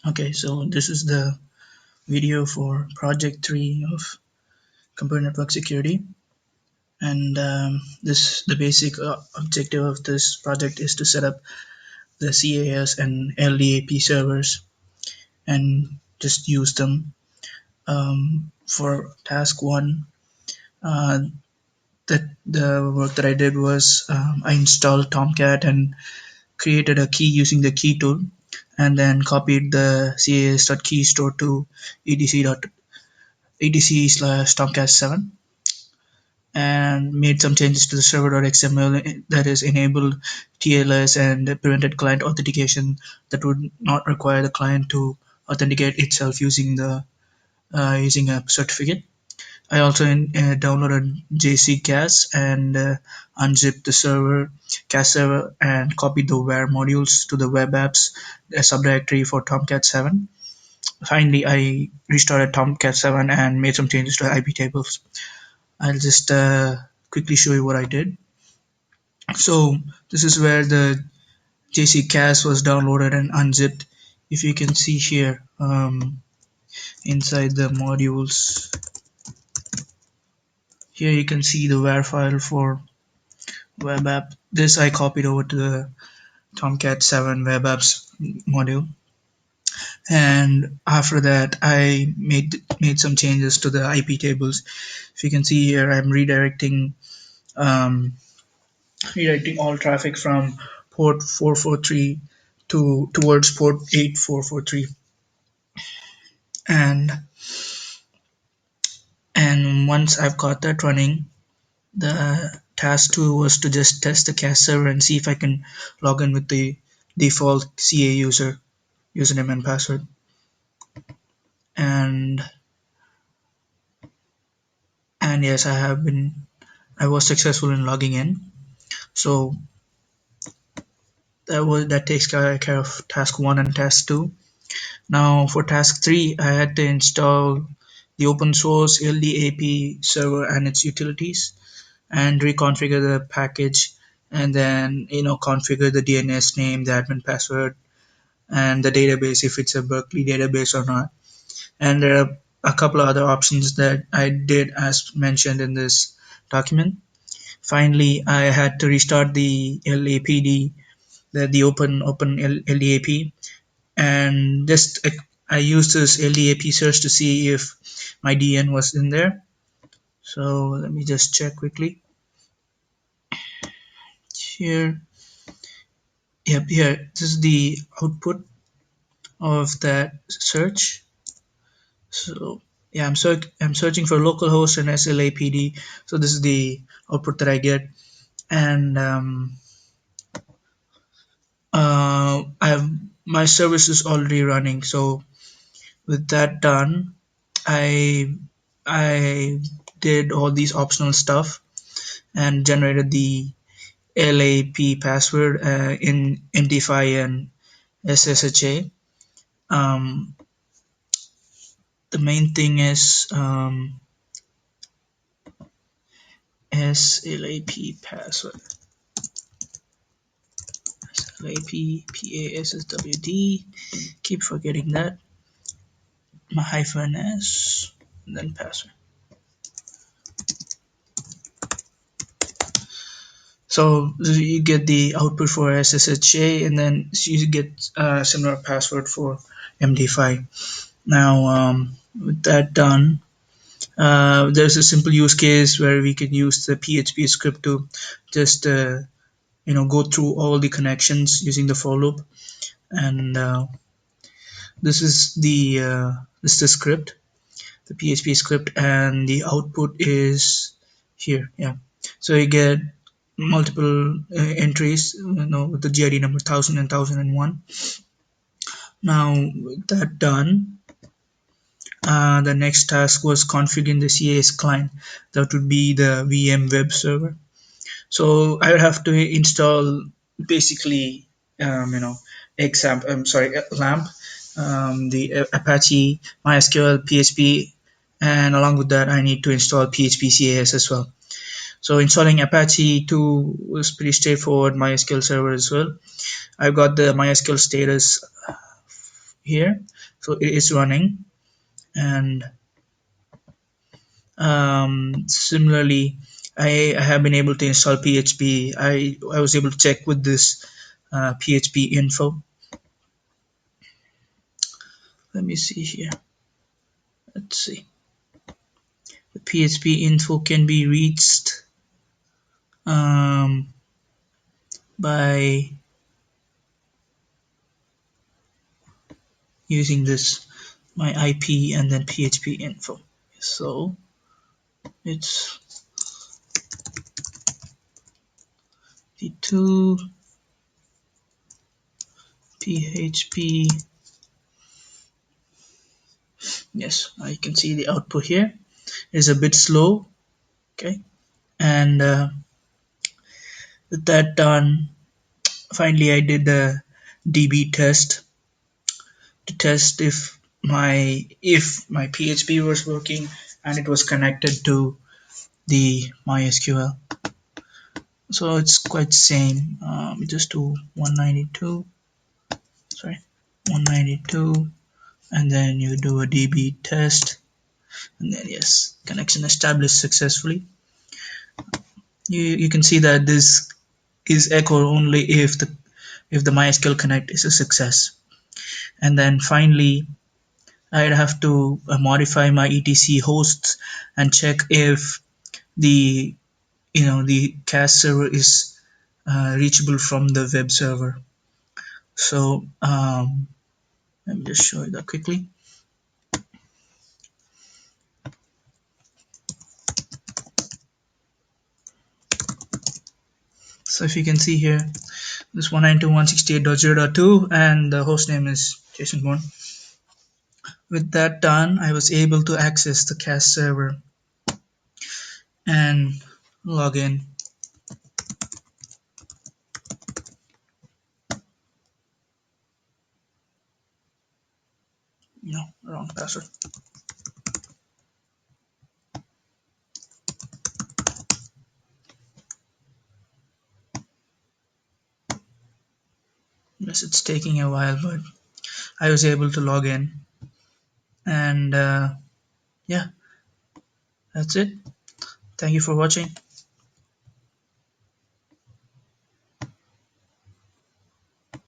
Okay, so this is the video for project 3 of computer network security, and this the basic objective of this project is to set up the CAS and LDAP servers and just use them. For task 1, uh, the work that I did was I installed Tomcat and created a key using the key tool, and then copied the cas.key store to etc/tomcat7, and made some changes to the server.xml that is enabled TLS and prevented client authentication that would not require the client to authenticate itself using a certificate. I also downloaded JC CAS and unzipped the CAS server and copied the WAR modules to the web apps subdirectory for Tomcat 7. Finally, I restarted Tomcat 7 and made some changes to the IP tables. I'll just quickly show you what I did. So this is where the JC CAS was downloaded and unzipped. If you can see here, inside the modules, here you can see the WAR file for web app. This I copied over to the Tomcat 7 web apps module, and after that I made some changes to the IP tables. If you can see here, I'm redirecting all traffic from port 443 towards port 8443, and once I've got that running, the task 2 was to just test the CAS server and see if I can log in with the default CA username and password. And yes, I was successful in logging in. So that takes care of task 1 and task 2. Now for task 3, I had to install the open source LDAP server and its utilities, and reconfigure the package, and then configure the DNS name, the admin password, and the database, if it's a Berkeley database or not. And there are a couple of other options that I did as mentioned in this document. Finally, I had to restart the LAPD, the open LDAP, and just I used this LDAP search to see if my DN was in there. So let me just check quickly here. Yep, here this is the output of that search. So yeah, I'm searching for localhost and SLAPD. So this is the output that I get, and I have my service is already running. So with that done, I I did all these optional stuff and generated the LAP password in MD5 and SSHA. Um, the main thing is SLAP password. SLAP PASSWD. Keep forgetting that. My hyphen S, and then password. So you get the output for SSHA, and then you get a similar password for MD5. Now, with that done, there's a simple use case where we can use the PHP script to just go through all the connections using the for loop, and this is the script, the PHP script, and the output is here. Yeah, so you get multiple entries, with the GID number 1000 and 1001. Now with that done, the next task was configuring the CAS client. That would be the VM web server. So I would have to install basically, XAMPP, LAMP, the Apache, MySQL, PHP, and along with that, I need to install PHP CAS as well. So installing Apache 2 was pretty straightforward. MySQL server as well. I've got the MySQL status here. So it is running, and similarly, I have been able to install PHP. I was able to check with this PHP info. Let me see here. Let's see. The PHP info can be reached um, by using this my IP and then PHP info. So it's the 2 PHP. Yes, I can see the output here is a bit slow. Okay, and with that done, finally I did the DB test to test if my PHP was working and it was connected to the MySQL. So it's quite same. Just do 192, sorry, 192, and then you do a DB test, and then yes, connection established successfully. You can see that this is echoed only if the MySQL connect is a success. And then finally, I'd have to modify my etc hosts and check if the the CAS server is reachable from the web server. So let me just show you that quickly. So if you can see here, this 192.168.0.2 and the host name is Jason1. With that done, I was able to access the CAS server and log in. No, wrong password. Yes, it's taking a while, but I was able to log in. And yeah, that's it. Thank you for watching.